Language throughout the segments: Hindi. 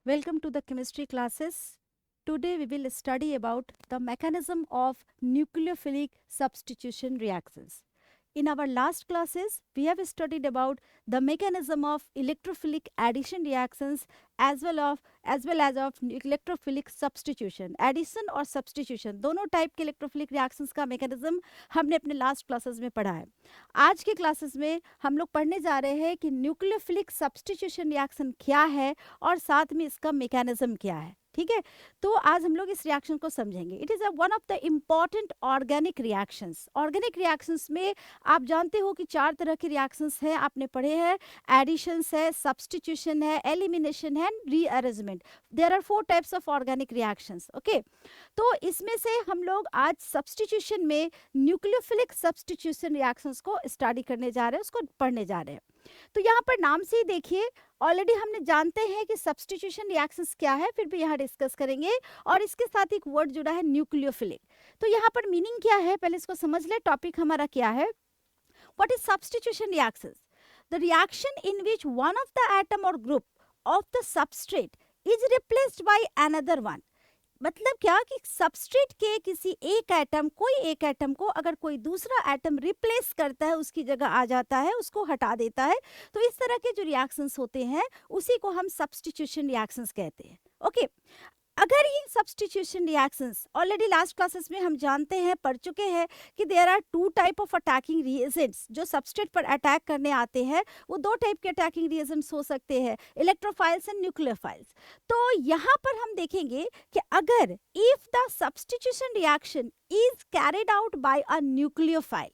Welcome to the chemistry classes. Today we will study about the mechanism of nucleophilic substitution reactions. In our last classes, we have studied about the mechanism of electrophilic addition reactions as well as of electrophilic substitution. Addition और substitution दोनों टाइप के electrophilic reactions का mechanism हमने अपने last classes में पढ़ा है. आज के क्लासेस में हम लोग पढ़ने जा रहे हैं कि न्यूक्लियोफिलिक सब्स्टिट्यूशन रिएक्शन क्या है और साथ में इसका मैकेनिज्म क्या है. ठीक है, तो आज हम लोग इस रिएक्शन को समझेंगे. It is one of the important organic reactions. Organic reactions में आप जानते हो कि 4 तरह के रिएक्शंस हैं, आपने पढ़े हैं. एडिशंस है, सब्स्टिट्यूशन है, एलिमिनेशन है, rearrangement. There are 4 types of organic reactions. Okay, तो इसमें से हम लोग आज सब्स्टिट्यूशन में न्यूक्लियोफिलिक सब्स्टिट्यूशन रिएक्शंस को स्टडी करने जा रहे हैं, उसको पढ़ने जा रहे हैं. तो यहाँ पर नाम से ही देखिए, ऑलरेडी हमने जानते हैं कि सब्स्टिट्यूशन रिएक्शंस क्या है, फिर भी यहाँ डिस्कस करेंगे. और इसके साथ एक वर्ड जुड़ा है न्यूक्लियोफिलिक. तो यहाँ पर मीनिंग क्या है, पहले इसको समझ ले. टॉपिक हमारा क्या है? What is substitution reactions? The reaction in which one of the atom or group of the substrate is replaced by another one. मतलब क्या कि सबस्ट्रेट के किसी एक एटम, कोई एक एटम को अगर कोई दूसरा एटम रिप्लेस करता है, उसकी जगह आ जाता है, उसको हटा देता है, तो इस तरह के जो रिएक्शंस होते हैं उसी को हम सब्स्टिट्यूशन रिएक्शंस कहते हैं. ओके, अगर ये substitution reactions already last classes में हम जानते हैं, पढ़ चुके हैं कि there are 2 type of attacking reagents. जो सबस्ट्रेट पर अटैक करने आते हैं वो 2 टाइप के अटैकिंग रिएजेंट्स हो सकते हैं, इलेक्ट्रोफाइल्स एंड न्यूक्लियोफाइल्स. तो यहाँ पर हम देखेंगे कि अगर if the substitution reaction is carried out by a nucleophile,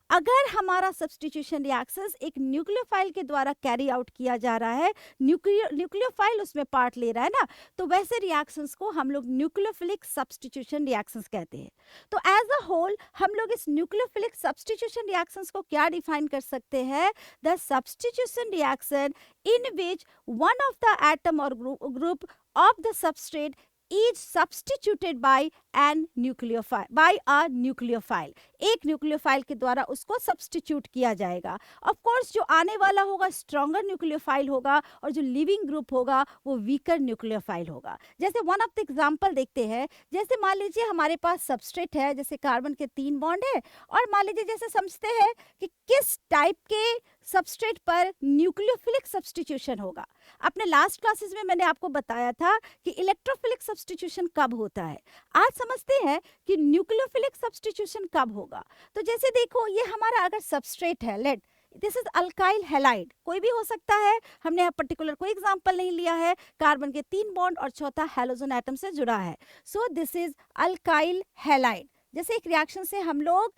अगर हमारा सब्स्टिट्यूशन रिएक्शंस एक न्यूक्लियोफाइल के द्वारा कैरी आउट किया जा रहा है, न्यूक्लियोफाइल उसमें पार्ट ले रहा है ना, तो वैसे रिएक्शंस को हम लोग न्यूक्लियोफिलिक सब्स्टिट्यूशन रिएक्शंस कहते हैं. तो एज अ होल हम लोग इस न्यूक्लियोफिलिक सब्स्टिट्यूशन रिएक्शंस को क्या डिफाइन कर सकते हैं? The substitution reaction in which one of the atom or group of the substrate is substituted by a nucleophile. एक न्यूक्लियोफाइल के द्वारा उसको सब्स्टिट्यूट किया जाएगा. ऑफ कोर्स जो आने वाला होगा स्ट्रॉन्गर न्यूक्लियोफाइल होगा और जो लिविंग ग्रुप होगा वो वीकर न्यूक्लियोफाइल होगा. जैसे वन ऑफ द एग्जांपल देखते हैं. जैसे मान लीजिए हमारे पास सबस्ट्रेट है, जैसे कार्बन के 3 बॉन्ड है, और मान लीजिए जैसे समझते हैं कि किस टाइप के सबस्ट्रेट पर न्यूक्लियोफिलिक सब्स्टिट्यूशन होगा. अपने लास्ट क्लासेस में मैंने आपको बताया था कि इलेक्ट्रोफिलिक सब्स्टिट्यूशन कब होता है. आज समझते हैं कि न्यूक्लियोफिलिक सब्स्टिट्यूशन कब होगा. तो जैसे देखो, ये हमारा अगर सबस्ट्रेट है, let this is alkyl halide, कोई भी हो सकता है, हमने यहाँ पर्टिकुलर कोई एग्जांपल नहीं लिया है. कार्बन के 3 बॉन्ड और चौथा हैलोजन एटम से जुड़ा है. So this is alkyl halide. जैसे एक रिएक्शन से हम लोग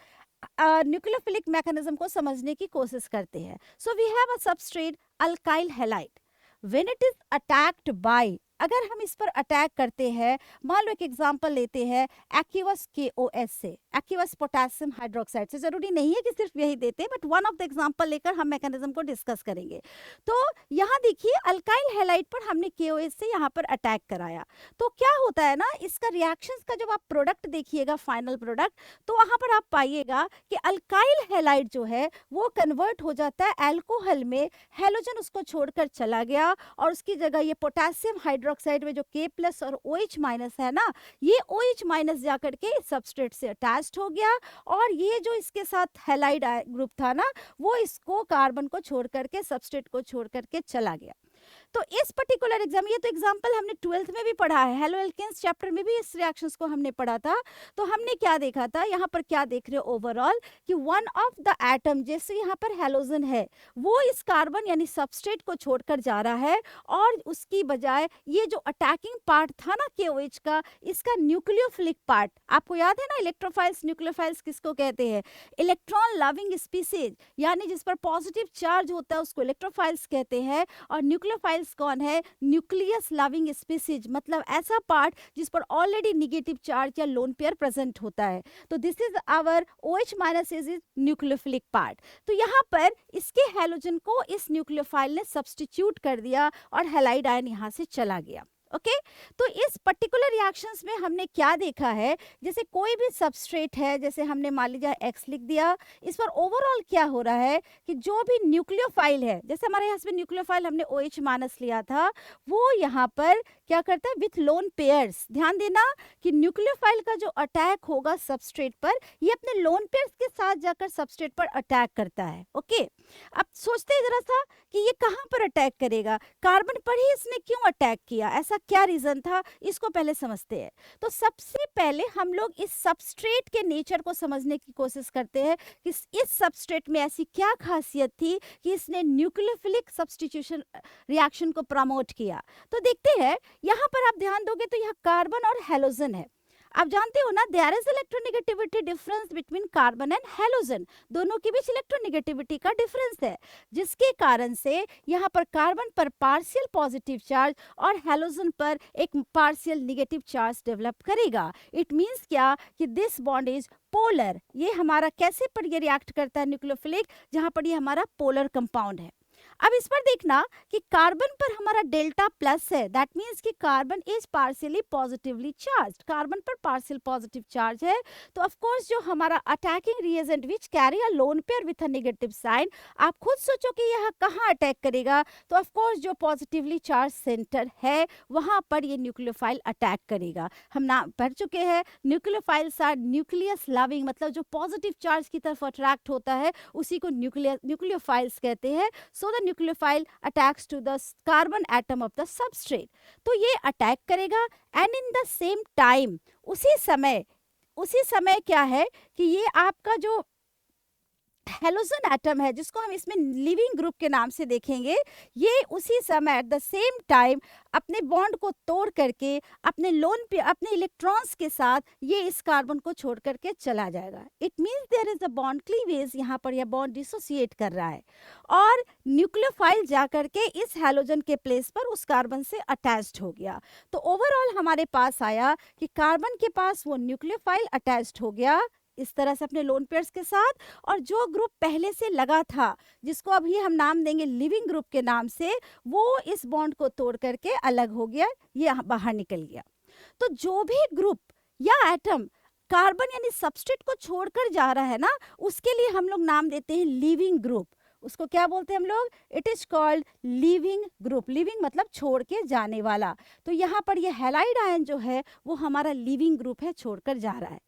न्यूक्लियोफिलिक मैकेनिज्म को समझने की कोशिश करते हैं. So we have a substrate alkyl halide. When it is attacked by, अगर हम इस पर अटैक करते हैं, मान लो एक एग्जांपल लेते हैं एक्वस KOS से, एक्वस पोटेशियम हाइड्रोक्साइड से. जरूरी नहीं है कि सिर्फ यही देते हैं, but one of the example लेकर हम मैकेनिज्म को डिस्कस करेंगे. तो यहाँ देखिए अल्काइल हैलाइड पर हमने KOS से यहाँ पर अटैक कराया. तो क्या होता है ना, इसका रिएक्शंस का जब आप प्रोडक्ट देखिएगा, फाइनल प्रोडक्ट, तो वहाँ पर आप पाइएगा कि अल्काइल हैलाइड जो है वो कन्वर्ट हो जाता है एल्कोहल में. हैलोजन उसको छोड़कर चला गया और उसकी जगह ये पोटेशियम हाइड्रोक्साइड में जो K+ और OH- है ना, ये OH- जाकर के सबस्ट्रेट से अटैच्ड हो गया, और ये जो इसके साथ हैलाइड ग्रुप था ना, वो इसको कार्बन को छोड़ करके, सबस्ट्रेट को छोड़ करके चला गया. तो इस पर्टिकुलर ये तो एग्जांपल हमने 12th में भी पढ़ा है, हेलो एल्केन्स चैप्टर में भी इस रिएक्शंस को हमने पढ़ा था. तो हमने क्या देखा था, यहाँ पर क्या देख रहे हो ओवरऑल, कि वन ऑफ द एटम, जैसे यहाँ पर हैलोजन है, वो इस कार्बन यानी सबस्ट्रेट को छोड़कर जा रहा है, और उसकी बजाय ये जो अटैकिंग पार्ट था ना KOH का, इसका न्यूक्लियोफिलिक पार्ट, आपको याद है ना, इलेक्ट्रोफाइल्स न्यूक्लियोफाइल्स किसको कहते हैं? इलेक्ट्रॉन लविंग स्पीसीज, यानी जिस पर पॉजिटिव चार्ज होता है उसको इलेक्ट्रोफाइल्स कहते हैं. और न्यूक्लियोफाइल्स कौन है? न्यूक्लियस लविंग स्पीसीज, मतलब ऐसा पार्ट जिस पर ऑलरेडी नेगेटिव चार्ज या लोन पेयर प्रेजेंट होता है. तो this is our OH- is nucleophilic part. तो यहाँ पर इसके हैलोजन को इस न्यूक्लियोफाइल ने सब्स्टिट्यूट कर दिया और हैलाइड आयन यहाँ से चला गया. ओके तो इस पर्टिकुलर रिएक्शंस में हमने क्या देखा है, जैसे कोई भी सबस्ट्रेट है, जैसे हमने मान लीजिए एक्स लिख दिया, इस पर ओवरऑल क्या हो रहा है कि जो भी न्यूक्लियोफाइल है, जैसे हमारे यहाँ पे न्यूक्लियोफाइल हमने OH माइनस लिया था, वो यहाँ पर क्या करता है विथ लोन पेयर्स। ध्यान देना कि न्यूक्लियोफाइल का जो अटैक होगा सबस्ट्रेट पर, ये अपने लोन पेयर्स के साथ जाकर सबस्ट्रेट पर अटैक करता है। ओके अब सोचते हैं जरा सा कि ये कहाँ पर अटैक करेगा, कार्बन पर ही इसने क्यों अटैक किया, ऐसा क्या रीजन था, इसको पहले समझते हैं। तो सबसे पहले हम लोग इस सबस्ट्रेट के नेचर को समझने की कोशिश करते हैं कि इस सबस्ट्रेट में ऐसी क्या खासियत थी कि इसने न्यूक्लियोफिलिक सब्स्टिट्यूशन रिएक्शन को प्रमोट किया। तो देखते हैं, यहाँ पर आप ध्यान दोगे तो यहाँ कार्बन और हेलोजन है। आप जानते हो ना, there is electronegativity difference between carbon and halogen, दोनों के बीच इलेक्ट्रोनेगेटिविटी का डिफरेंस है, जिसके कारण से यहाँ पर कार्बन पर पार्शियल पॉजिटिव चार्ज और हेलोजन पर एक पार्शियल नेगेटिव चार्ज डेवलप करेगा। इट मींस क्या कि दिस बॉन्ड इज पोलर। ये हमारा कैसे पर ये रिएक्ट करता है न्यूक्लियोफिलिक, जहाँ पर ये हमारा पोलर कंपाउंड है। अब इस पर देखना कि कार्बन पर हमारा डेल्टा प्लस है, दैट मीन्स कि carbon is partially positively charged, carbon पर पार्शियल पॉजिटिव चार्ज है। तो ऑफ कोर्स जो हमारा attacking reagent which carry a lone pair with a negative sign, आप खुद सोचो कि यह कहाँ अटैक करेगा, तो ऑफ कोर्स जो पॉजिटिवली चार्ज सेंटर है वहाँ पर ये न्यूक्लियोफाइल अटैक करेगा। हम नाम पढ़ चुके हैं, न्यूक्लियोफाइल्स आर न्यूक्लियस लविंग, मतलब जो पॉजिटिव चार्ज की तरफ अट्रैक्ट होता है उसी को न्यूक्लियोफाइल्स कहते हैं। So the nucleophile attacks to the carbon atom of the substrate, तो ये अटैक करेगा। And in the same time, उसी समय क्या है कि ये आपका जो हेलोजन एटम है, जिसको हम इसमें लिविंग ग्रुप के नाम से देखेंगे, ये उसी समय एट द सेम टाइम अपने बॉन्ड को तोड़ करके अपने लोन पे अपने इलेक्ट्रॉन्स के साथ ये इस कार्बन को छोड़ करके चला जाएगा। It means there is a bond cleavage, यहाँ पर यह बॉन्ड डिसोसिएट कर रहा है और न्यूक्लियोफाइल जा करके इस हेलोजन के प्लेस पर उस कार्बन से अटैच्ड हो गया। तो ओवरऑल हमारे पास आया कि कार्बन के पास वो न्यूक्लियोफाइल अटैच्ड हो गया इस तरह से अपने लोन पेयर्स के साथ, और जो ग्रुप पहले से लगा था, जिसको अभी हम नाम देंगे लिविंग ग्रुप के नाम से, वो इस बॉन्ड को तोड़ करके अलग हो गया, ये बाहर निकल गया। तो जो भी ग्रुप या एटम कार्बन यानी सबस्ट्रेट को छोड़कर जा रहा है ना, उसके लिए हम लोग नाम देते हैं लिविंग ग्रुप। उसको क्या बोलते हैं हम लोग? It is called leaving group. Living मतलब छोड़ के जाने वाला। तो यहाँ पर ये हैलाइड आयन जो है वो हमारा लिविंग ग्रुप है, छोड़कर जा रहा है।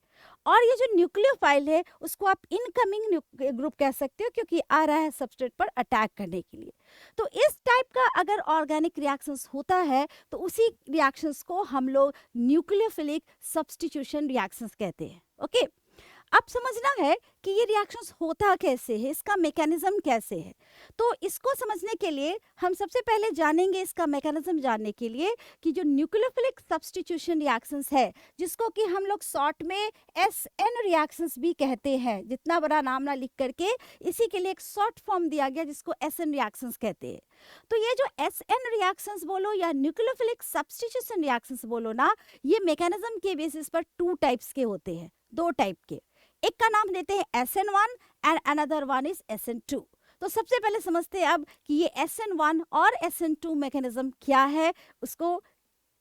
और ये जो न्यूक्लियोफाइल है उसको आप इनकमिंग ग्रुप कह सकते हो, क्योंकि आ रहा है सबस्ट्रेट पर अटैक करने के लिए। तो इस टाइप का अगर ऑर्गेनिक रिएक्शंस होता है तो उसी रिएक्शंस को हम लोग न्यूक्लियोफिलिक सब्स्टिट्यूशन रिएक्शंस कहते हैं। ओके अब समझना है कि ये रिएक्शंस होता कैसे है, इसका मैकेनिज्म कैसे है। तो इसको समझने के लिए हम सबसे पहले जानेंगे, इसका मैकेनिज्म जानने के लिए, कि जो न्यूक्लियोफिलिक सब्स्टिट्यूशन रिएक्शंस है, जिसको कि हम लोग शॉर्ट में SN रिएक्शंस भी कहते हैं, जितना बड़ा नाम ना लिख करके इसी के लिए एक शॉर्ट फॉर्म दिया गया जिसको SN रिएक्शंस कहते हैं। तो ये जो SN रिएक्शंस बोलो या न्यूक्लियोफिलिक सब्स्टिट्यूशन रिएक्शंस बोलो ना, ये मैकेनिज्म के बेसिस पर 2 टाइप्स के होते हैं, 2 टाइप के। एक का नाम देते हैं SN1 and another one is SN2। तो सबसे पहले समझते हैं अब कि ये SN1 और SN2 मैकेनिज्म क्या है, उसको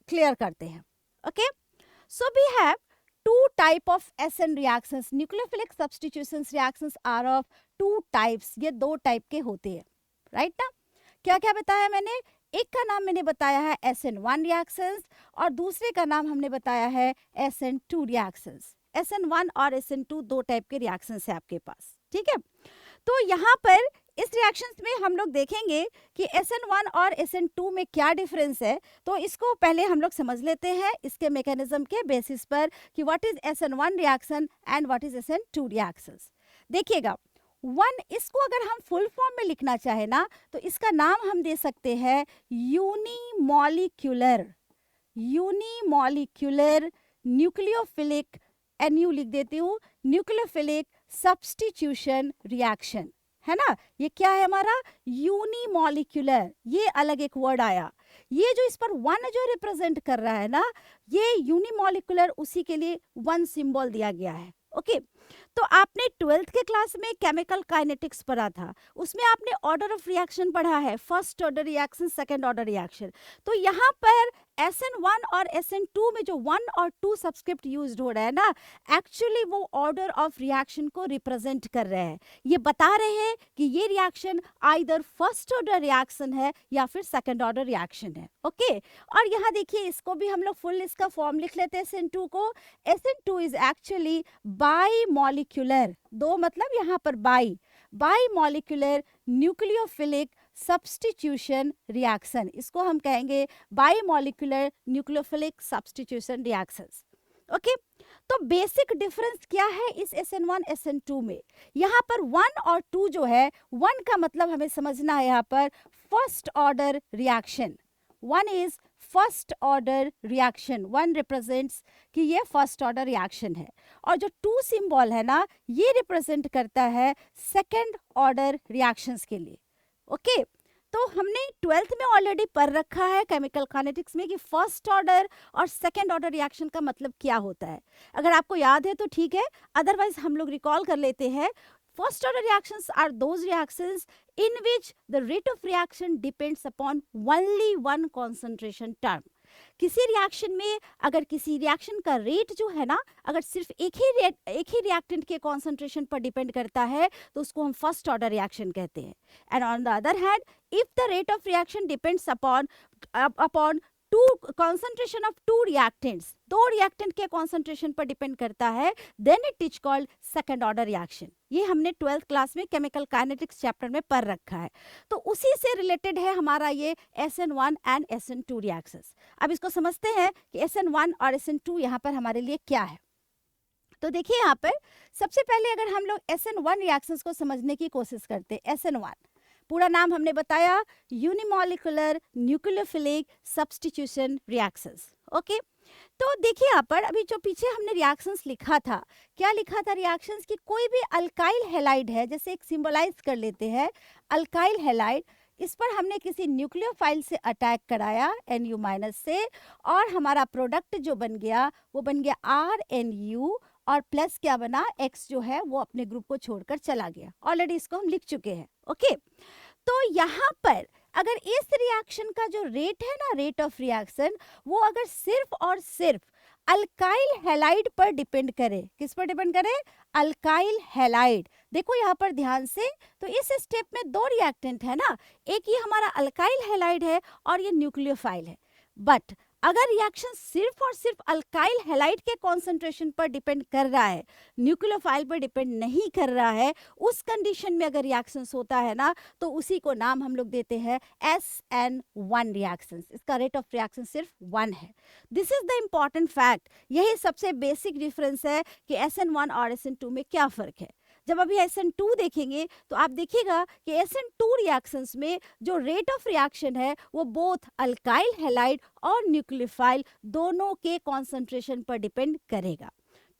क्लियर करते हैं। Okay so we have 2 type of SN reactions. Nucleophilic substitution reactions are of 2 types. ये 2 टाइप के होते हैं, राइट ना। क्या क्या बताया मैंने? एक का नाम मैंने बताया है SN1 रिएक्शंस और दूसरे का नाम हमने बताया है SN2 रिएक्शंस। SN1 और SN2 2 टाइप के रिएक्शंस है आपके पास, ठीक है। तो यहाँ पर इस रिएक्शंस में हम लोग देखेंगे कि SN1 और SN2 में क्या डिफरेंस है। तो इसको पहले हम लोग समझ लेते हैं इसके मैकेनिज्म के बेसिस पर कि what is SN1 reaction and what is SN2 reactions. देखिएगा, इसको अगर हम फुल फॉर्म में लिखना चाहे ना, तो इसका नाम हम दे सकते हैं यूनिमॉलिक्यूलर न्यूक्लियोफिलिक, NU लिख देती हूँ, न्यूक्लियोफिलिक सब्स्टिट्यूशन रिएक्शन, है ना। ये क्या है हमारा? यूनिमॉलिक्यूलर, ये अलग एक वर्ड आया। ये जो इस पर 1 जो रिप्रेजेंट कर रहा है ना, ये यूनिमॉलिक्यूलर, उसी के लिए 1 सिंबल दिया गया है। ओके तो आपने 12th के क्लास में केमिकल काइनेटिक्स पढ़ा था, उसमें आपने ऑर्डर ऑफ रिएक्शन पढ़ा है, first order reaction, second order reaction. तो यहाँ पर SN1 और SN2 में जो 1 और 2 सब्सक्रिप्ट यूज्ड हो रहा है ना, एक्चुअली वो ऑर्डर ऑफ रिएक्शन को रिप्रेजेंट कर रहे हैं। ये बता रहे हैं कि ये reaction either first order reaction है या फिर सेकंड ऑर्डर रिएक्शन है। ओके, और यहाँ देखिए इसको भी हम लोग फुल इसका फॉर्म लिख लेते हैं SN2 को। SN2 is actually by molecular, दो मतलब यहाँ पर by molecular nucleophilic substitution reaction, इसको हम कहेंगे by molecular nucleophilic substitution reactions. Okay, तो बेसिक डिफरेंस क्या है इस SN1 SN2 में? यहाँ पर 1 और 2 जो है, 1 का मतलब हमें समझना है यहाँ पर first order reaction, 1 is first order reaction, 1 represents कि ये फर्स्ट ऑर्डर रिएक्शन है, और जो 2 सिंबल है ना, ये रिप्रेजेंट करता है सेकंड ऑर्डर रिएक्शंस के लिए। ओके, तो हमने 12th में ऑलरेडी पढ़ रखा है केमिकल काइनेटिक्स में कि फर्स्ट ऑर्डर और सेकंड ऑर्डर रिएक्शन का मतलब क्या होता है। अगर आपको याद है तो ठीक है, अदरवाइज हम लोग रिकॉल कर लेते हैं। First order reactions are those reactions in which the rate of reaction depends upon only one concentration term. किसी रिएक्शन में अगर किसी रिएक्शन का रेट जो है ना, अगर सिर्फ एक ही रिएक्टेंट के कॉन्सेंट्रेशन पर डिपेंड करता है तो उसको हम फर्स्ट ऑर्डर रिएक्शन कहते हैं। And on the other hand, if the rate of reaction depends upon concentration of two reactants, दो रिएक्टेंट के कॉन्सेंट्रेशन पर डिपेंड करता है, then it is called second order reaction. ये हमने 12th क्लास में केमिकल काइनेटिक्स चैप्टर में पढ़ रखा है। तो उसी से रिलेटेड है हमारा ये SN1 एंड SN2 रिएक्शंस। अब इसको समझते हैं कि SN1 और SN2 यहाँ पर हमारे लिए क्या है। तो देखिए यहाँ पर सबसे पहले अगर हम लोग SN1 रिएक्शंस को समझने की कोशिश करते हैं, SN1 पूरा नाम हमने बताया unimolecular nucleophilic substitution reactions. Okay, तो देखिए यहाँ पर अभी जो पीछे हमने रिएक्शंस लिखा था, क्या लिखा था रिएक्शंस की कोई भी अल्काइल हैलाइड है, जैसे एक सिंबलाइज कर लेते हैं अल्काइल हैलाइड, इस पर हमने किसी न्यूक्लियोफाइल से अटैक कराया Nu- से, और हमारा प्रोडक्ट जो बन गया वो बन गया RNU, और प्लस क्या बना, X जो है वो अपने ग्रुप को छोड़कर चला गया। ऑलरेडी इसको हम लिख चुके हैं। ओके, तो यहाँ पर अगर इस रिएक्शन का जो रेट है ना, रेट ऑफ रिएक्शन, वो अगर सिर्फ और सिर्फ अल्काइल हैलाइड पर डिपेंड करे, किस पर डिपेंड करे, अल्काइल हैलाइड। देखो यहाँ पर ध्यान से, तो इस स्टेप में दो रिएक्टेंट है ना, एक ये हमारा अल्काइल हैलाइड है और ये न्यूक्लियोफाइल है। बट अगर रिएक्शन सिर्फ और सिर्फ अल्काइल हैलाइड के कॉन्सेंट्रेशन पर डिपेंड कर रहा है, न्यूक्लियोफाइल पर डिपेंड नहीं कर रहा है, उस कंडीशन में अगर रिएक्शंस होता है ना, तो उसी को नाम हम लोग देते हैं SN1 रिएक्शंस। इसका रेट ऑफ रिएक्शन सिर्फ 1 है। This is the important fact. यही सबसे बेसिक डिफरेंस है कि SN1 और SN2 में क्या फ़र्क है। जब अभी SN2 देखेंगे तो आप देखिएगा कि SN2 रिएक्शंस में जो रेट ऑफ रिएक्शन है वो बोथ अल्काइल हैलाइड और न्यूक्लियोफाइल दोनों के कॉन्सेंट्रेशन पर डिपेंड करेगा।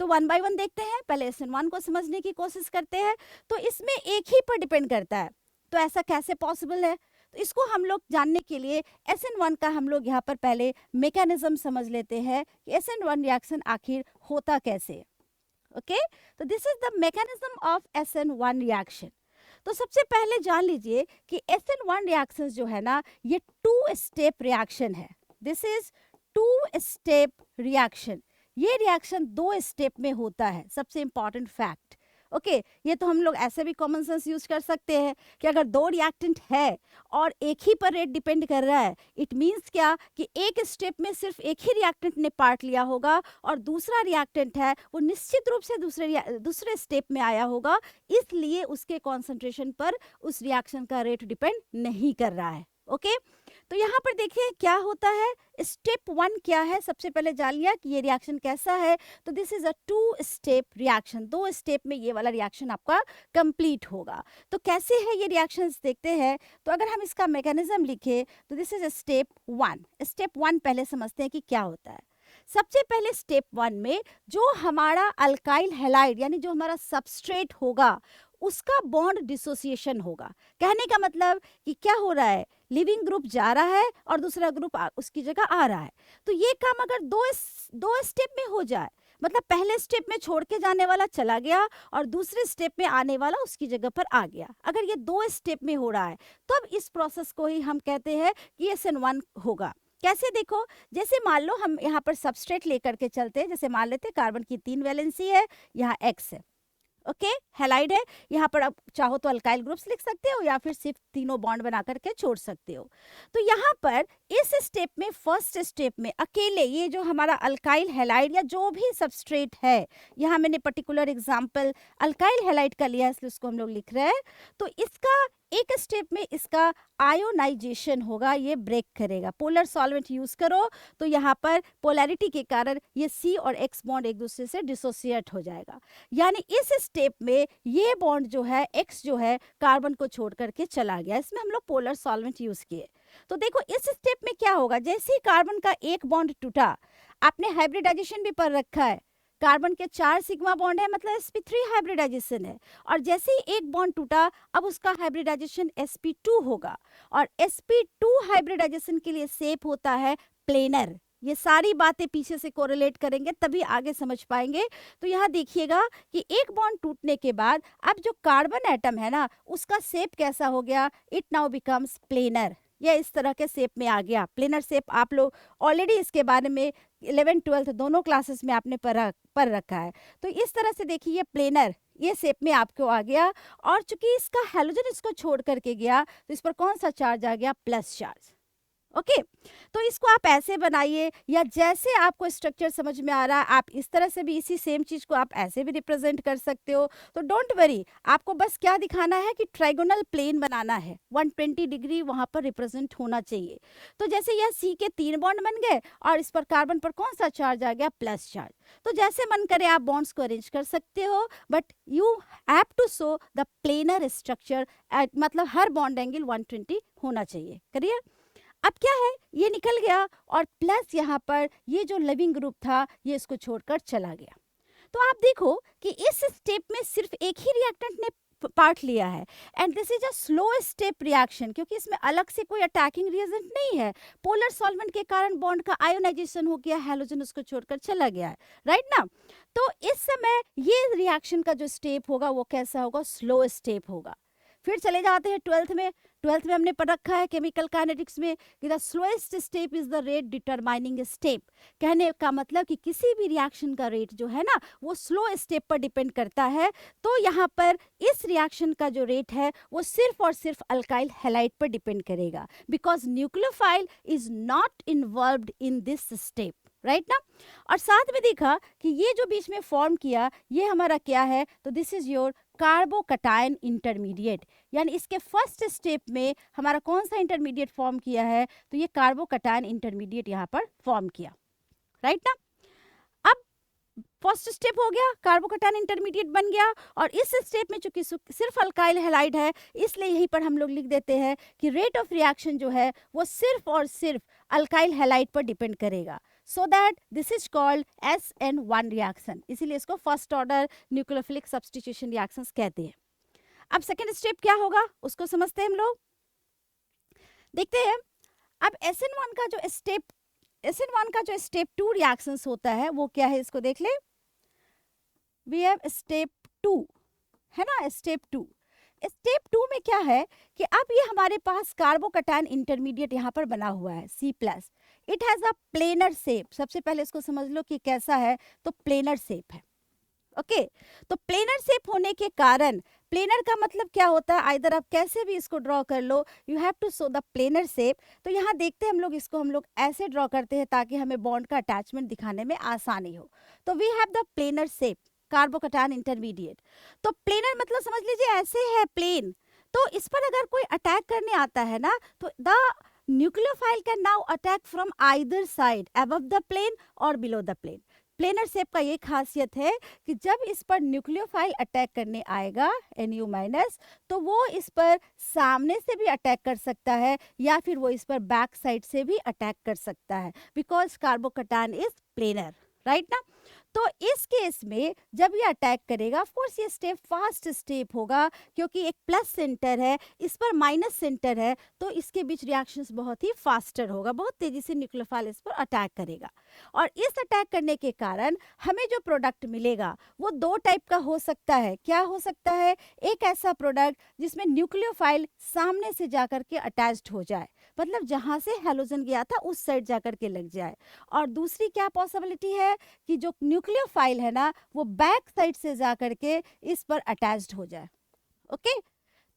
तो 1 बाय 1 देखते हैं, पहले SN1 को समझने की कोशिश करते हैं। तो इसमें एक ही पर डिपेंड करता है, तो ऐसा कैसे पॉसिबल है? तो इसको हम लोग जानने के लिए SN1 का हम लोग यहाँ पर पहले मैकेनिज्म समझ लेते हैं कि SN1 रिएक्शन आखिर होता कैसे है। ओके, तो this is the mechanism of SN1 reaction. तो सबसे पहले जान लीजिए कि SN1 रिएक्शंस जो है ना, ये 2 स्टेप रिएक्शन है। This is 2 step reaction. ये रिएक्शन 2 स्टेप में होता है, सबसे इंपॉर्टेंट फैक्ट। ओके, ये तो हम लोग ऐसे भी कॉमन सेंस यूज कर सकते हैं कि अगर 2 रिएक्टेंट है और एक ही पर रेट डिपेंड कर रहा है, इट मीन्स क्या कि एक स्टेप में सिर्फ एक ही रिएक्टेंट ने पार्ट लिया होगा और दूसरा रिएक्टेंट है वो निश्चित रूप से दूसरे स्टेप में आया होगा, इसलिए उसके कॉन्सेंट्रेशन पर उस रिएक्शन का रेट डिपेंड नहीं कर रहा है। ओके, तो यहाँ पर देखिए क्या होता है, स्टेप 1 क्या है, सबसे पहले जान लिया कि ये रिएक्शन कैसा है। तो this is a 2 step reaction, 2 step में ये वाला रिएक्शन आपका कंप्लीट होगा। तो कैसे है ये रिएक्शंस देखते हैं। तो अगर हम इसका मैकेनिज्म लिखे तो दिस इज स्टेप 1। स्टेप 1 पहले समझते हैं कि क्या होता है। सबसे पहले स्टेप 1 में जो हमारा अल्काइल हैलाइड यानी जो हमारा सबस्ट्रेट होगा उसका बॉन्ड डिसोसिएशन होगा। कहने का मतलब कि क्या हो रहा है, लिविंग ग्रुप जा रहा है और दूसरा ग्रुप उसकी जगह आ रहा है। तो ये काम अगर दो स्टेप में हो जाए, मतलब पहले स्टेप में छोड़ के जाने वाला चला गया और दूसरे स्टेप में आने वाला उसकी जगह पर आ गया। अगर ये 2 स्टेप में हो रहा है तब इस प्रोसेस को ही हम कहते हैं कि SN1 होगा। कैसे देखो, जैसे मान लो हम यहाँ पर सबस्ट्रेट लेकर के चलते हैं, जैसे मान लेते हैं कार्बन की 3 वैलेंसी है, यहाँ X है, ओके हैलाइड है। यहाँ पर आप चाहो तो अल्काइल ग्रुप्स लिख सकते हो या फिर सिर्फ तीनों बॉन्ड बना करके छोड़ सकते हो। तो यहाँ पर इस स्टेप में, फर्स्ट स्टेप में अकेले ये जो हमारा अल्काइल हैलाइड या जो भी सबस्ट्रेट है, यहाँ मैंने पर्टिकुलर एग्जांपल अल्काइल हैलाइड का लिया इसलिए उसको हम लोग लिख रहे हैं। तो इसका एक स्टेप में इसका आयोनाइजेशन होगा, ये ब्रेक करेगा। पोलर सॉल्वेंट यूज करो तो यहाँ पर पोलैरिटी के कारण ये C और X बॉन्ड एक दूसरे से डिसोसिएट हो जाएगा। यानी इस स्टेप में ये बॉन्ड जो है X जो है कार्बन को छोड़ करके चला गया, इसमें हम लोग पोलर सॉल्वेंट यूज किए। तो देखो इस स्टेप में क्या होगा, जैसे ही कार्बन का एक बॉन्ड टूटा, आपने हाइब्रिडाइजेशन भी पढ़ रखा है, कार्बन के 4 सिग्मा बॉन्ड है मतलब sp3 हाइब्रिडाइजेशन है, और जैसे ही एक बॉन्ड टूटा अब उसका हाइब्रिडाइजेशन sp2 होगा, और sp2 हाइब्रिडाइजेशन के लिए शेप होता है प्लेनर। ये सारी बातें पीछे से कोरिलेट करेंगे तभी आगे समझ पाएंगे। तो यहाँ देखिएगा कि एक बॉन्ड टूटने के बाद अब जो कार्बन एटम है ना उसका शेप कैसा हो गया, इट नाउ बिकम्स प्लेनर। यह इस तरह के शेप में आ गया, प्लेनर शेप। आप लोग ऑलरेडी इसके बारे में 11th 12th दोनों क्लासेस में आपने पढ़ रखा है। तो इस तरह से देखिए ये प्लेनर ये शेप में आपको आ गया, और चूंकि इसका हैलोजन इसको छोड़ करके गया तो इस पर कौन सा चार्ज आ गया, प्लस चार्ज। ओके तो इसको आप ऐसे बनाइए, या जैसे आपको स्ट्रक्चर समझ में आ रहा है आप इस तरह से भी इसी सेम चीज को आप ऐसे भी रिप्रेजेंट कर सकते हो। तो डोंट वरी, आपको बस क्या दिखाना है कि ट्राइगोनल प्लेन बनाना है, 120 डिग्री वहां पर रिप्रेजेंट होना चाहिए। तो जैसे यह C के 3 बॉन्ड बन गए और इस पर कार्बन पर कौन सा चार्ज आ गया, प्लस चार्ज। तो जैसे मन करे आप बॉन्ड्स को अरेंज कर सकते हो, but you have to show the planar structure, मतलब हर बॉन्ड एंगल 120 होना चाहिए। करिए, अब क्या है, ये निकल गया और प्लस यहाँ पर ये जो लिविंग ग्रुप था ये इसको छोड़कर चला गया। तो आप देखो कि इस स्टेप में सिर्फ एक ही रिएक्टेंट ने पार्ट लिया है, and this is a slow step reaction, क्योंकि इसमें अलग से कोई अटैकिंग रिएजेंट नहीं है। पोलर सॉल्वेंट के कारण बॉन्ड का आयोनाइजेशन हो गया, हैलोजन उसको छोड़कर चला गया है, राइट ना। तो इस समय ये रिएक्शन का जो स्टेप होगा वो कैसा होगा, स्लो स्टेप होगा। फिर चले जाते हैं 12th में। 12th में हमने पढ़ रखा है केमिकल काइनेटिक्स में कि the slowest step is the rate determining step. कहने का मतलब कि किसी भी रिएक्शन का रेट जो है ना वो स्लो स्टेप पर डिपेंड करता है। तो यहाँ पर इस रिएक्शन का जो रेट है वो सिर्फ और सिर्फ अल्काइल हैलाइड पर डिपेंड करेगा, because nucleophile is not involved in this step, right ना। और साथ में देखा कि ये जो बीच में फॉर्म किया ये हमारा क्या है, तो this is your carbocation intermediate. यानी इसके फर्स्ट स्टेप में हमारा कौन सा इंटरमीडिएट फॉर्म किया है, तो ये कार्बोकटायन इंटरमीडिएट यहाँ पर फॉर्म किया, राइट ना। अब फर्स्ट स्टेप हो गया, कार्बोकटायन इंटरमीडिएट बन गया, और इस स्टेप में चूंकि सिर्फ अल्काइल हैलाइड है इसलिए यहीं पर हम लोग लिख देते हैं कि रेट ऑफ रिएक्शन जो है वो सिर्फ और सिर्फ अल्काइल हैलाइड पर डिपेंड करेगा। So that this is called SN1 reaction, इसीलिए इसको first order nucleophilic substitution reactions कहते हैं। अब सेकेंड स्टेप क्या होगा उसको समझते हैं हम लोग, देखते हैं। अब SN1 का जो स्टेप 2 रिएक्शंस होता है वो क्या है, इसको देख ले। वी हैव स्टेप 2, है ना, स्टेप 2। स्टेप 2 में क्या है कि अब ये हमारे पास कार्बोकटायन इंटरमीडिएट यहाँ पर बना हुआ है C+। It has a planar shape. सबसे पहले इसको समझ लो कि कैसा है, तो प्लेनर शेप है। ओके तो प्लेनर शेप होने के कारण, प्लेनर का मतलब क्या होता है, आइदर आप कैसे भी इसको ड्रॉ कर लो, you have to show the planar shape. तो यहाँ देखते हैं हम लोग इसको ऐसे ड्रॉ करते हैं ताकि हमें बॉन्ड का अटैचमेंट दिखाने में आसानी हो। तो we have the planar shape carbocation intermediate. तो प्लेनर मतलब समझ लीजिए ऐसे है प्लेन, तो इस पर अगर कोई अटैक करने आता है ना तो the nucleophile can now attack from either side, above the plane or below the plane. Planar shape का ये खासियत है कि जब इस पर न्यूक्लियोफाइल अटैक करने आएगा Nu-, तो वो इस पर सामने से भी अटैक कर सकता है या फिर वो इस पर बैक साइड से भी अटैक कर सकता है, because carbocation is planar, right ना। तो इस केस में जब ये अटैक करेगा, ऑफ कोर्स ये स्टेप फास्ट स्टेप होगा, क्योंकि एक प्लस सेंटर है, इस पर माइनस सेंटर है, तो इसके बीच रिएक्शंस बहुत ही फास्टर होगा, बहुत तेजी से न्यूक्लियोफाइल इस पर अटैक करेगा। और इस अटैक करने के कारण हमें जो प्रोडक्ट मिलेगा वो दो टाइप का हो सकता है। क्या हो सकता है? एक ऐसा प्रोडक्ट जिसमें न्यूक्लियोफाइल सामने से जाकर के अटैच्ड हो जाए, मतलब जहां से हैलोजन गया था उस साइड जाकर के लग जाए। और दूसरी क्या पॉसिबिलिटी है कि जो न्यूक्लियोफाइल है ना वो बैक साइड से जाकर के इस पर अटैच्ड हो जाए। ओके,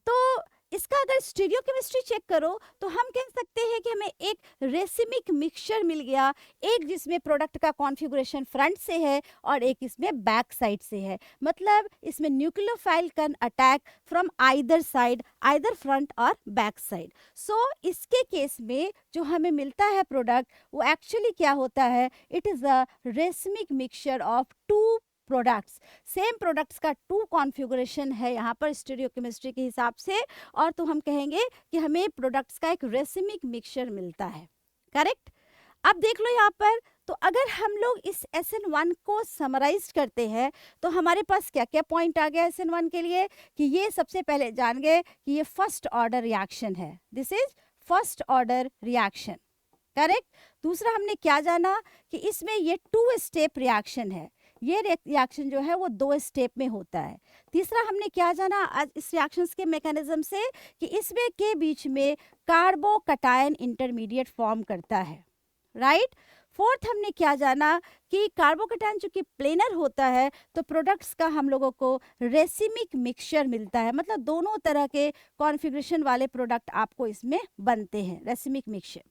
तो इसका अगर स्टीरियोकेमिस्ट्री चेक करो तो हम कह सकते हैं कि हमें एक रेसिमिक मिक्सचर मिल गया, एक जिसमें प्रोडक्ट का कॉन्फ़िगरेशन फ्रंट से है और एक इसमें बैक साइड से है। मतलब इसमें nucleophile can attack from either side, either front और बैक साइड। सो इसके केस में जो हमें मिलता है प्रोडक्ट वो एक्चुअली क्या होता है? It is a racemic mixture of two products. Same products का टू कॉन्फ़िगरेशन है यहाँ पर स्टीरियोकेमिस्ट्री के हिसाब से, और तो हम कहेंगे कि हमें प्रोडक्ट्स का एक रेसिमिक मिक्सचर मिलता है। करेक्ट? अब देख लो यहाँ पर, तो अगर हम लोग इस SN1 को समराइज करते हैं तो हमारे पास क्या क्या पॉइंट आ गया SN1 के लिए, कि ये सबसे पहले जान गए कि ये फर्स्ट ऑर्डर रिएक्शन है, this is first order reaction. Correct? दूसरा हमने क्या जाना कि इसमें ये टू स्टेप रिएक्शन है, ये रिएक्शन जो है वो दो स्टेप में होता है। तीसरा हमने क्या जाना आज इस रिएक्शंस के मैकेनिज्म से, कि इसमें के बीच में कार्बोकटायन इंटरमीडिएट फॉर्म करता है। राइट? फोर्थ हमने क्या जाना कि कार्बोकटायन चूंकि प्लेनर होता है तो प्रोडक्ट्स का हम लोगों को रेसिमिक मिक्सचर मिलता है, मतलब दोनों तरह के कॉन्फ़िगरेशन वाले प्रोडक्ट आपको इसमें बनते हैं, रेसिमिक मिक्सचर।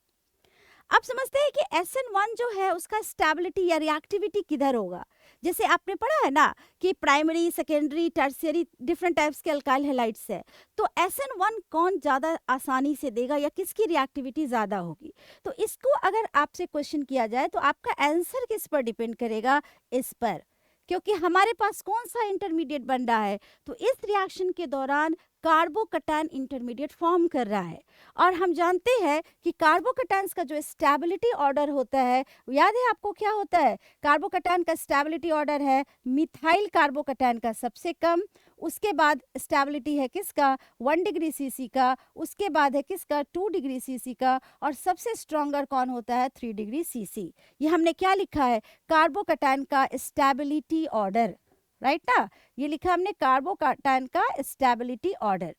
अब समझते हैं कि SN1 जो है उसका स्टेबिलिटी या रिएक्टिविटी किधर होगा। जैसे आपने पढ़ा है ना कि primary, secondary, tertiary different types के अल्काइल हैलाइड्स है, तो SN1 कौन ज़्यादा आसानी से देगा या किसकी रिएक्टिविटी ज़्यादा होगी। तो इसको अगर आपसे क्वेश्चन किया जाए तो आपका आंसर किस पर डिपेंड करेगा? इस पर, क्योंकि हमारे पास कौन सा इंटरमीडिएट बन रहा है, तो इस रिएक्शन के दौरान कार्बोकटायन इंटरमीडिएट फॉर्म कर रहा है। और हम जानते हैं कि कार्बोकटायंस का जो स्टेबिलिटी ऑर्डर होता है, याद है आपको क्या होता है? कार्बोकटायन का स्टेबिलिटी ऑर्डर है मिथाइल कार्बोकटायन का सबसे कम, उसके बाद स्टेबिलिटी है किसका? 1 डिग्री सीसी का, उसके बाद है किसका? 2 डिग्री सीसी का, और सबसे स्ट्रॉन्गर कौन होता है? 3 डिग्री सीसी। ये हमने क्या लिखा है? कार्बोकटायन का स्टेबिलिटी ऑर्डर, राइट ना? ये लिखा हमने कार्बोकटायन का स्टेबिलिटी ऑर्डर।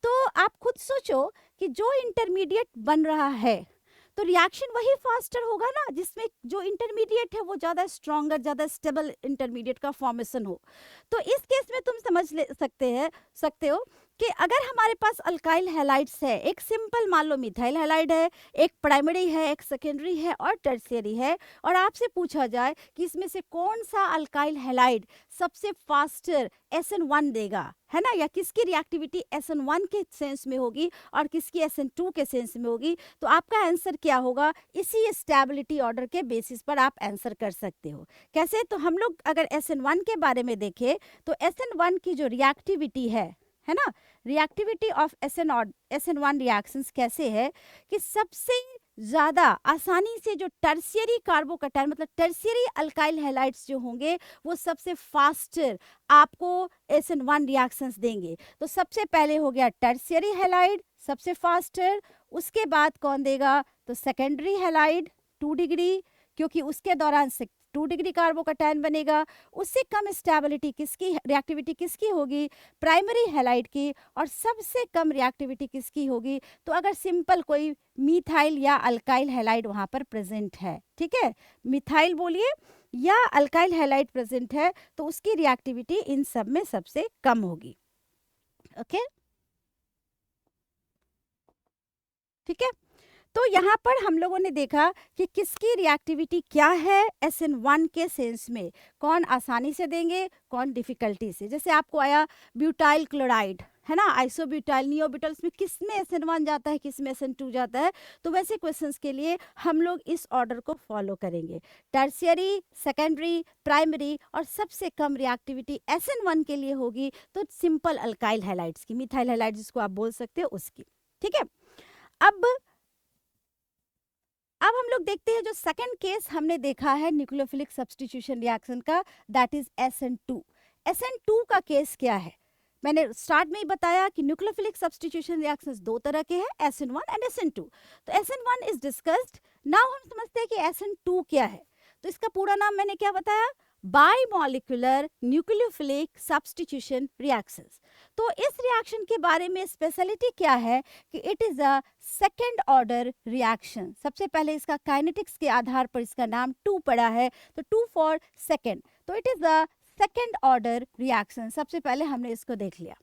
तो आप खुद सोचो कि जो इंटरमीडिएट बन रहा है तो रिएक्शन वही फास्टर होगा ना जिसमें जो इंटरमीडिएट है वो ज़्यादा स्ट्रॉन्गर, ज़्यादा स्टेबल इंटरमीडिएट का फॉर्मेशन हो। तो इस केस में तुम समझ सकते हो कि अगर हमारे पास अल्काइल हैलाइड्स है, एक सिंपल मान लो मिथाइल हैलाइड है, एक प्राइमरी है, एक सेकेंडरी है और टर्शियरी है, और आपसे पूछा जाए कि इसमें से कौन सा अल्काइल हैलाइड सबसे फास्टर SN1 देगा, है ना, या किसकी रिएक्टिविटी SN1 के सेंस में होगी और किसकी SN2 के सेंस में होगी, तो आपका आंसर क्या होगा? इसी स्टेबिलिटी ऑर्डर के बेसिस पर आप आंसर कर सकते हो। कैसे? तो हम लोग अगर SN1 के बारे में देखें तो SN1 की जो रिएक्टिविटी है ना, रिएक्टिविटी ऑफ SN1 रिएक्शंस कैसे है कि सबसे ज़्यादा आसानी से जो टर्शियरी कार्बोकटायन मतलब टर्शियरी अल्काइल हैलाइड्स जो होंगे वो सबसे फास्टर आपको SN1 रिएक्शंस देंगे। तो सबसे पहले हो गया टर्शियरी हैलाइड सबसे फास्टर, उसके बाद कौन देगा? तो सेकेंडरी हैलाइड 2 डिग्री, क्योंकि उसके दौरान 2 डिग्री कार्बोकटायन बनेगा। उससे कम स्टेबिलिटी किसकी, रिएक्टिविटी किसकी होगी? प्राइमरी हैलाइड की। और सबसे कम रिएक्टिविटी किसकी होगी? तो अगर सिंपल कोई मिथाइल या अल्काइल हैलाइड वहाँ पर प्रेजेंट है, ठीक है, मिथाइल बोलिए या अल्काइल हैलाइड प्रेजेंट है, तो उसकी रिएक्टिविटी इन सब में सबसे कम होगी। ओके, ठीक है। तो यहाँ पर हम लोगों ने देखा कि किसकी रिएक्टिविटी क्या है SN1 के सेंस में, कौन आसानी से देंगे, कौन डिफिकल्टी से। जैसे आपको आया ब्यूटाइल क्लोराइड, है ना, आइसोब्यूटाइल, नियोब्यूटाइल, इसमें किस में SN1 जाता है, किस में SN2 जाता है। तो वैसे क्वेश्चंस के लिए हम लोग इस ऑर्डर को फॉलो करेंगे, टर्शियरी, सेकेंडरी, प्राइमरी, और सबसे कम रिएक्टिविटी SN1 के लिए होगी तो सिंपल अल्काइल हैलाइड्स की, मिथाइल हैलाइड जिसको आप बोल सकते हो उसकी। ठीक है, अब हम लोग देखते हैं जो सेकंड केस हमने देखा है न्यूक्लियोफिलिक सब्स्टिट्यूशन रिएक्शन का, दैट इज SN2। SN2 का केस क्या है? मैंने स्टार्ट में ही बताया कि न्यूक्लियोफिलिक सब्स्टिट्यूशन रिएक्शंस दो तरह के हैं, SN1 एंड SN2। तो SN1 इज डिस्कस्ड। नाउ हम समझते हैं कि SN2 क्या है। तो इसका पूरा नाम मैंने क्या बताया? बाइमॉलिक्यूलर न्यूक्लियोफिलिक सब्स्टिट्यूशन रिएक्शंस। तो इस रिएक्शन के बारे में स्पेशलिटी क्या है कि it is a second order reaction. सबसे पहले इसका काइनेटिक्स के आधार पर इसका नाम 2 पड़ा है, तो 2 फॉर सेकेंड, तो it is a second order reaction. सबसे पहले हमने इसको देख लिया,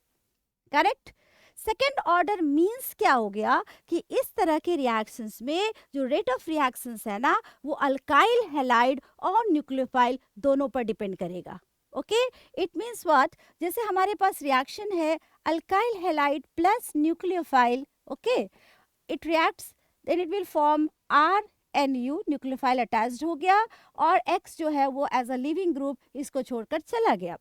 करेक्ट। सेकेंड ऑर्डर मींस क्या हो गया कि इस तरह के रिएक्शंस में जो रेट ऑफ रिएक्शंस है ना, वो अल्काइल हैलाइड और न्यूक्लियोफाइल दोनों पर डिपेंड करेगा। ओके, इट मींस व्हाट, जैसे हमारे पास रिएक्शन है alkyl halide plus nucleophile, okay, it reacts, then it will form RNU, nucleophile attached हो गया, और X जो है वो एज अ लिविंग ग्रुप इसको छोड़कर चला गया।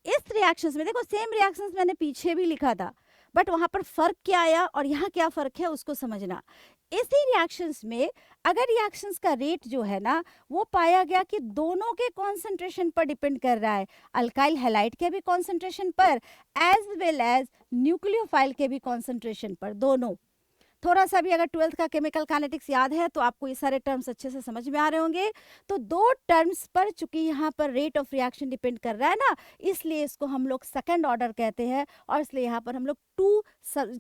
इस रिएक्शंस में देखो, सेम रिएक्शंस मैंने पीछे भी लिखा था, बट वहां पर फर्क क्या आया और यहाँ क्या फर्क है उसको समझना। इसी रिएक्शंस में अगर रिएक्शंस का रेट जो है ना, वो पाया गया कि दोनों के कॉन्सेंट्रेशन पर डिपेंड कर रहा है, अल्काइल हैलाइड के भी कॉन्सेंट्रेशन पर एज वेल एज न्यूक्लियोफाइल के भी कॉन्सेंट्रेशन पर, दोनों। थोड़ा सा भी अगर 12th का केमिकल काइनेटिक्स याद है तो आपको ये सारे टर्म्स अच्छे से समझ में आ रहे होंगे। तो दो टर्म्स पर चूंकि यहाँ पर रेट ऑफ रिएक्शन डिपेंड कर रहा है ना, इसलिए इसको हम लोग सेकंड ऑर्डर कहते हैं, और इसलिए यहाँ पर हम लोग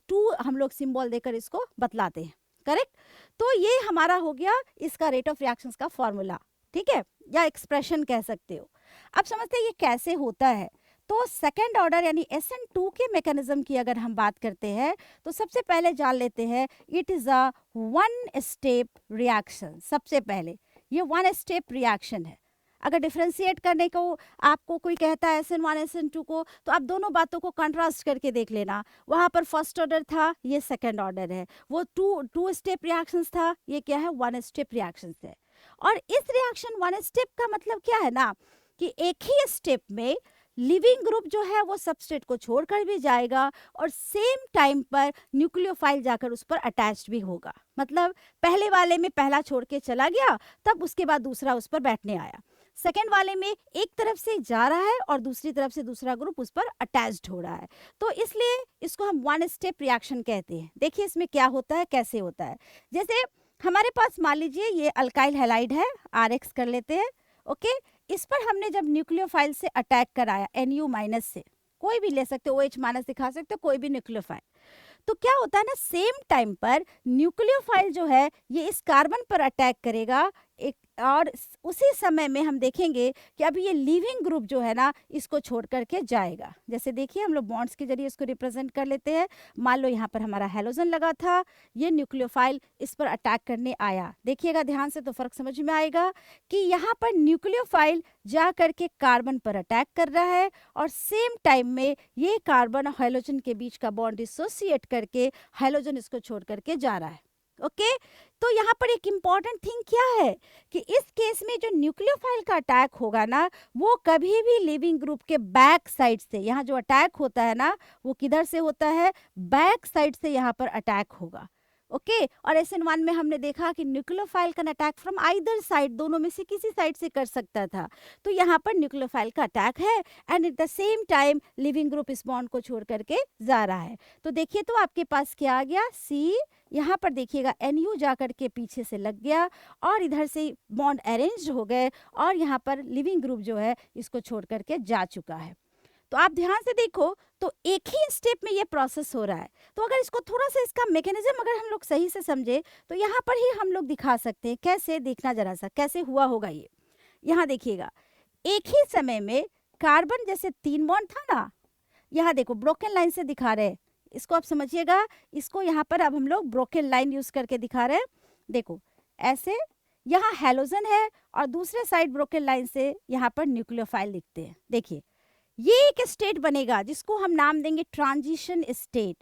टू हम लोग सिंबल देकर इसको बतलाते हैं, करेक्ट। तो ये हमारा हो गया इसका रेट ऑफ रिएक्शंस का फॉर्मूला, ठीक है, या एक्सप्रेशन कह सकते हो। अब समझते हैं ये कैसे होता है। तो सेकेंड ऑर्डर यानी SN2 के मैकेनिज्म की अगर हम बात करते हैं तो सबसे पहले जान लेते हैं it is a one step reaction. सबसे पहले ये वन स्टेप रिएक्शन है। अगर डिफ्रेंशिएट करने को आपको कोई कहता है SN1 SN2 को, तो आप दोनों बातों को कंट्रास्ट करके देख लेना। वहाँ पर फर्स्ट ऑर्डर था, ये सेकेंड ऑर्डर है। वो टू स्टेप रिएक्शंस था, ये क्या है, वन स्टेप रिएक्शंस है। और इस रिएक्शन वन स्टेप का मतलब क्या है ना, कि एक ही स्टेप में लिविंग ग्रुप जो है वो सबस्ट्रेट को छोड़कर भी जाएगा और सेम टाइम पर न्यूक्लियोफाइल जाकर उस पर अटैच्ड भी होगा। मतलब पहले वाले में पहला छोड़ के चला गया, तब उसके बाद दूसरा उस पर बैठने आया। सेकेंड वाले में एक तरफ से जा रहा है और दूसरी तरफ से दूसरा ग्रुप उस पर अटैच्ड हो रहा है, तो इसलिए इसको हम वन स्टेप रिएक्शन कहते हैं। देखिए इसमें क्या होता है, कैसे होता है। जैसे हमारे पास मान लीजिए ये अल्काइल हैलाइड है, RX कर लेते हैं, ओके। इस पर हमने जब न्यूक्लियोफाइल से अटैक कराया, NU माइनस से, कोई भी ले सकते हो, OH माइनस दिखा सकते हो, कोई भी न्यूक्लियोफाइल, तो क्या होता है ना, सेम टाइम पर न्यूक्लियोफाइल जो है ये इस कार्बन पर अटैक करेगा एक, और उसी समय में हम देखेंगे कि अभी ये लिविंग ग्रुप जो है ना इसको छोड़ करके जाएगा। जैसे देखिए हम लोग बॉन्ड्स के जरिए इसको रिप्रेजेंट कर लेते हैं। मान लो यहाँ पर हमारा हैलोजन लगा था, ये न्यूक्लियोफाइल इस पर अटैक करने आया। देखिएगा ध्यान से तो फर्क समझ में आएगा कि यहाँ पर न्यूक्लियोफाइल जा करके कार्बन पर अटैक कर रहा है और सेम टाइम में ये कार्बन और हैलोजन के बीच का बॉन्ड डिसोसिएट करके हैलोजन इसको छोड़ करके जा रहा है, ओके। तो यहाँ पर एक इम्पॉर्टेंट थिंग क्या है कि इस केस में जो न्यूक्लियोफाइल का अटैक होगा ना, वो कभी भी लिविंग ग्रुप के बैक साइड से, यहाँ जो अटैक होता है ना वो किधर से होता है, बैक साइड से यहाँ पर अटैक होगा, ओके। और SN1 में हमने देखा कि nucleophile can attack from either side, दोनों में से किसी साइड से कर सकता था। तो यहाँ पर न्यूक्लियोफाइल का अटैक है and at the same time leaving group इस बॉन्ड को छोड़ करके जा रहा है। तो देखिए तो आपके पास क्या आ गया, C, यहाँ पर देखिएगा NU जा करके पीछे से लग गया और इधर से बॉन्ड अरेंज हो गए और यहाँ पर लिविंग ग्रुप जो है इसको छोड़ करके जा चुका है। तो आप ध्यान से देखो तो एक ही स्टेप में ये प्रोसेस हो रहा है। तो अगर इसको थोड़ा सा इसका मैकेनिज्म अगर हम लोग सही से समझे तो यहाँ पर ही हम लोग दिखा सकते हैं। कैसे, देखना जरा सा कैसे हुआ होगा ये। यहाँ देखिएगा एक ही समय में कार्बन जैसे 3 बॉन्ड था ना, यहाँ देखो ब्रोकन लाइन से दिखा रहे हैं, इसको आप समझिएगा। इसको यहाँ पर अब हम लोग ब्रोकन लाइन यूज करके दिखा रहे हैं। देखो ऐसे यहाँ हैलोजन है और दूसरे साइड ब्रोकन लाइन से यहाँ पर न्यूक्लियोफाइल लिखते हैं। देखिए ये एक स्टेट बनेगा जिसको हम नाम देंगे ट्रांजिशन स्टेट।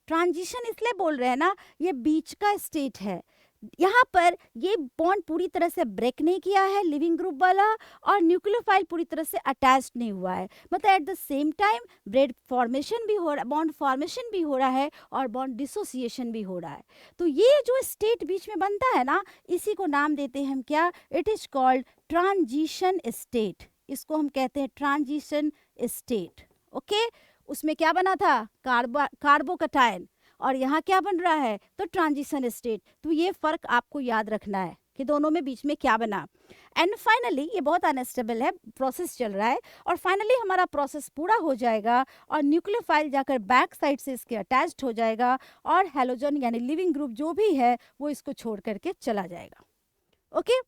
ट्रांजिशन इसलिए बोल रहे हैं ना, ये बीच का स्टेट है। यहाँ पर ये बॉन्ड पूरी तरह से ब्रेक नहीं किया है लिविंग ग्रुप वाला, और न्यूक्लियोफाइल पूरी तरह से अटैच नहीं हुआ है, मतलब at the same time bread formation भी हो रहा, बॉन्ड फॉर्मेशन भी हो रहा है और बॉन्ड डिसोसिएशन भी हो रहा है। तो ये जो स्टेट बीच में बनता है ना, इसी को नाम देते हैं हम क्या, it is called transition state. इसको हम कहते हैं ट्रांजिशन स्टेट। ओके, उसमें क्या बना था, कार्बोकटायन, और यहाँ क्या बन रहा है, तो ट्रांजिशन स्टेट। तो ये फर्क आपको याद रखना है कि दोनों में बीच में क्या बना। एंड फाइनली ये बहुत अनस्टेबल है, प्रोसेस चल रहा है, और फाइनली हमारा प्रोसेस पूरा हो जाएगा और न्यूक्लियोफाइल जाकर बैक साइड से इसके अटैच्ड हो जाएगा, और हैलोजन यानी लिविंग ग्रुप जो भी है वो इसको छोड़ करके चला जाएगा। ओके,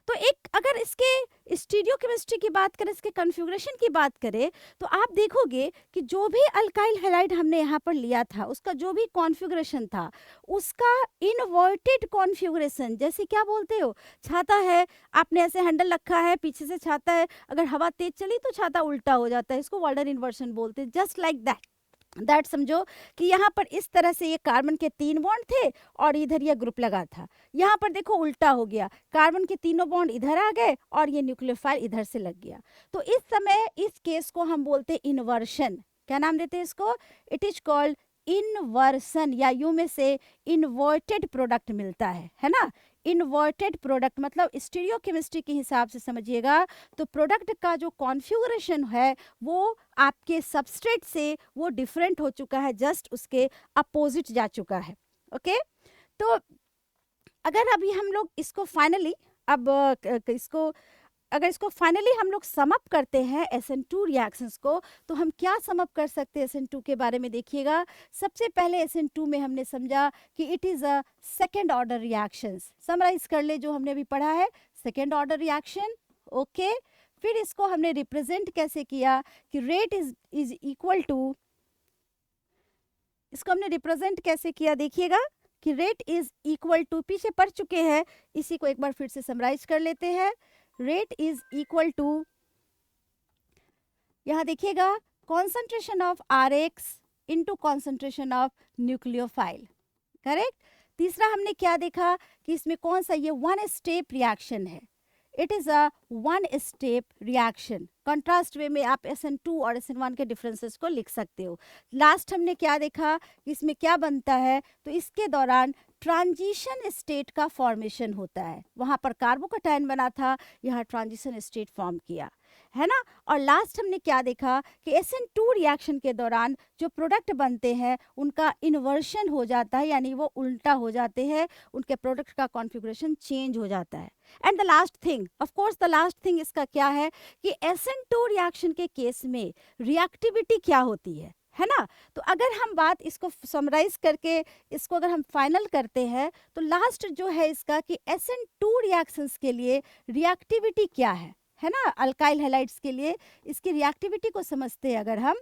तो एक अगर इसके स्टीरियोकेमिस्ट्री की बात करें, इसके कॉन्फ़िगरेशन की बात करें, तो आप देखोगे कि जो भी अल्काइल हैलाइड हमने यहाँ पर लिया था, उसका जो भी कॉन्फ़िगरेशन था, उसका इनवर्टेड कॉन्फ़िगरेशन, जैसे क्या बोलते हो, छाता है, आपने ऐसे हैंडल रखा है, पीछे से छाता है, अगर हवा तेज चली तो छाता उल्टा हो जाता है, इसको वाल्डर इन्वर्सन बोलते हैं। जस्ट लाइक दैट समझो कि यहाँ पर इस तरह से ये कार्बन के 3 बॉन्ड थे और इधर ये ग्रुप लगा था, यहाँ पर देखो उल्टा हो गया, कार्बन के तीनों बॉन्ड इधर आ गए और ये न्यूक्लियोफाइल इधर से लग गया। तो इस समय इस केस को हम बोलते हैं इन्वर्शन। क्या नाम देते हैं इसको, इट इज कॉल्ड इन्वर्सन, या यू में से इन्वर्टेड प्रोडक्ट मिलता है ना। इन्वर्टेड प्रोडक्ट मतलब स्टीरियोकेमिस्ट्री के हिसाब से समझिएगा, तो प्रोडक्ट का जो कॉन्फ़िगरेशन है वो आपके सबस्ट्रेट से वो डिफरेंट हो चुका है, जस्ट उसके अपोजिट जा चुका है। ओके, तो अगर अभी हम लोग इसको फाइनली अगर इसको फाइनली हम लोग समअप करते हैं SN2 रिएक्शंस को, तो हम क्या समअप कर सकते हैं SN2 के बारे में देखिएगा। सबसे पहले SN2 में हमने समझा कि it is a second order reactions. Summarise कर ले जो हमने अभी पढ़ा है, सेकेंड ऑर्डर रिएक्शन। ओके, फिर इसको हमने रिप्रेजेंट कैसे किया कि रेट इज इक्वल टू, इसको हमने रिप्रेजेंट कैसे किया देखिएगा कि रेट इज इक्वल टू, पीछे पढ़ चुके हैं, इसी को एक बार फिर से समराइज कर लेते हैं। रेट इज इक्वल टू, यहाँ देखिएगा, concentration of Rx into concentration of nucleophile. Correct. तीसरा हमने क्या देखा कि इसमें कौन सा, ये 1 स्टेप रिएक्शन है, it is a 1 step reaction. Contrast way में आप SN2 और SN1 के डिफरेंसेस को लिख सकते हो। लास्ट हमने क्या देखा कि इसमें क्या बनता है, तो इसके दौरान ट्रांजिशन स्टेट का फॉर्मेशन होता है, वहाँ पर कार्बोकटायन बना था, यहाँ ट्रांजिशन स्टेट फॉर्म किया है ना। और लास्ट हमने क्या देखा कि SN2 रिएक्शन के दौरान जो प्रोडक्ट बनते हैं उनका इन्वर्शन हो जाता है, यानी वो उल्टा हो जाते हैं, उनके प्रोडक्ट का कॉन्फ़िगरेशन चेंज हो जाता है। And the last thing, of course the last thing इसका क्या है कि SN2 रिएक्शन के केस में रिएक्टिविटी क्या होती है ना। तो अगर हम बात इसको समराइज करके इसको अगर हम फाइनल करते हैं, तो लास्ट जो है इसका कि SN2 रिएक्शंस के लिए रिएक्टिविटी क्या है ना, अल्काइल हैलाइड्स के लिए इसकी रिएक्टिविटी को समझते हैं अगर हम,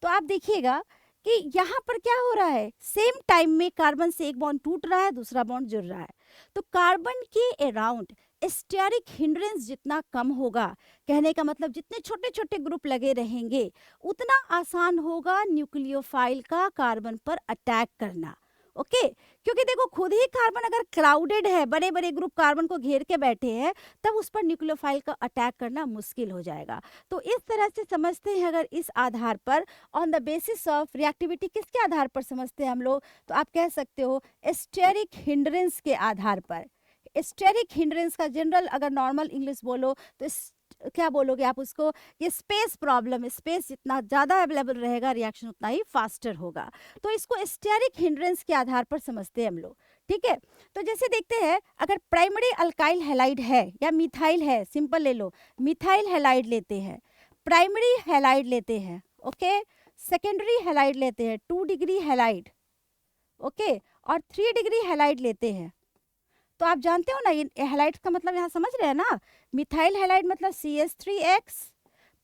तो आप देखिएगा कि यहाँ पर क्या हो रहा है, सेम टाइम में कार्बन से एक बॉन्ड टूट रहा है, दूसरा बॉन्ड जुड़ रहा है, तो कार्बन के अराउंड स्टेरिक हिंड्रेंस जितना कम होगा, कहने का मतलब जितने छोटे छोटे ग्रुप लगे रहेंगे उतना आसान होगा न्यूक्लियोफाइल का कार्बन पर अटैक करना। ओके, क्योंकि देखो खुद ही कार्बन अगर क्राउडेड है, बड़े बड़े ग्रुप कार्बन को घेर के बैठे हैं, तब उस पर न्यूक्लियोफाइल का अटैक करना मुश्किल हो जाएगा। तो इस तरह से समझते हैं, अगर इस आधार पर on the basis of reactivity किसके आधार पर समझते हैं हम लोग, तो आप कह सकते हो स्टेरिक हिंड्रेंस के आधार पर। स्टेरिक हिंड्रेंस का जनरल अगर नॉर्मल इंग्लिश बोलो तो क्या बोलोगे आप उसको, ये स्पेस प्रॉब्लम, स्पेस जितना ज़्यादा अवेलेबल रहेगा रिएक्शन उतना ही फास्टर होगा। तो इसको स्टेरिक हिंड्रेंस के आधार पर समझते हैं हम लोग। ठीक है, तो जैसे देखते हैं, अगर प्राइमरी अल्काइल हैलाइड है या मिथाइल है, सिंपल ले लो, मिथाइल हैलाइड लेते हैं, प्राइमरी हैलाइड लेते हैं, ओके, सेकेंडरी हैलाइड लेते हैं, 2 डिग्री हैलाइड, ओके, और 3 डिग्री हैलाइड लेते हैं, तो आप जानते हो ना ये हैलाइड्स का मतलब यहाँ समझ रहे हैं ना। मिथाइल हैलाइड मतलब CH3X,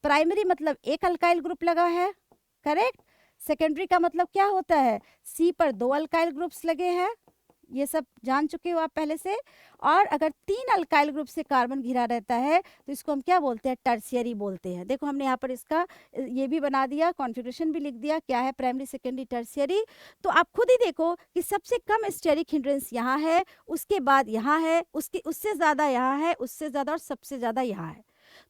प्राइमरी मतलब एक अल्काइल ग्रुप लगा है, करेक्ट। सेकेंडरी का मतलब क्या होता है, C पर 2 अल्काइल ग्रुप्स लगे हैं, ये सब जान चुके हो आप पहले से। और अगर 3 अल्काइल ग्रुप से कार्बन घिरा रहता है तो इसको हम क्या बोलते हैं, टर्शियरी बोलते हैं। देखो हमने यहाँ पर इसका ये भी बना दिया, कॉन्फ़िगरेशन भी लिख दिया, क्या है प्राइमरी, सेकेंडरी, टर्शियरी। तो आप खुद ही देखो कि सबसे कम स्टेरिक हिंड्रेंस यहाँ है, उसके बाद यहाँ है, उसके उससे ज़्यादा यहाँ है, उससे ज़्यादा और सबसे ज़्यादा यहाँ है।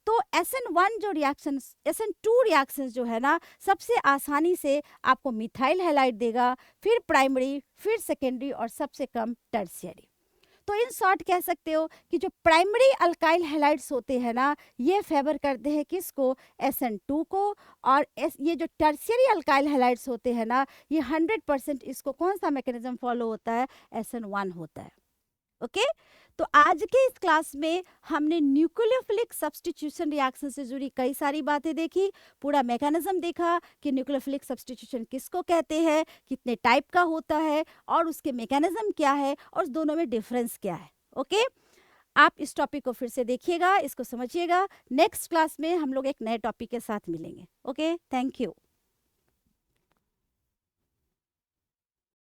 तो SN1 जो रिएक्शन, SN2 रिएक्शंस जो है ना, सबसे आसानी से आपको मिथाइल हैलाइड देगा, फिर प्राइमरी, फिर सेकेंडरी और सबसे कम टर्शियरी। तो इन शॉर्ट कह सकते हो कि जो प्राइमरी अल्काइल हैलाइड्स होते हैं ना, ये फेवर करते हैं किसको, SN2 को। और ये जो टर्शियरी अल्काइल हैलाइड्स होते हैं ना, ये 100% इसको कौन सा मैकेनिज्म फॉलो होता है, SN1 होता है। ओके तो आज के इस क्लास में हमने न्यूक्लियोफिलिक सब्स्टिट्यूशन रिएक्शन से जुड़ी कई सारी बातें देखी, पूरा मैकेनिज्म देखा कि न्यूक्लियोफिलिक सब्स्टिट्यूशन किसको कहते हैं, कितने टाइप का होता है और उसके मैकेनिज्म क्या है और दोनों में डिफरेंस क्या है। ओके आप इस टॉपिक को फिर से देखिएगा, इसको समझिएगा। नेक्स्ट क्लास में हम लोग एक नए टॉपिक के साथ मिलेंगे। Okay thank you.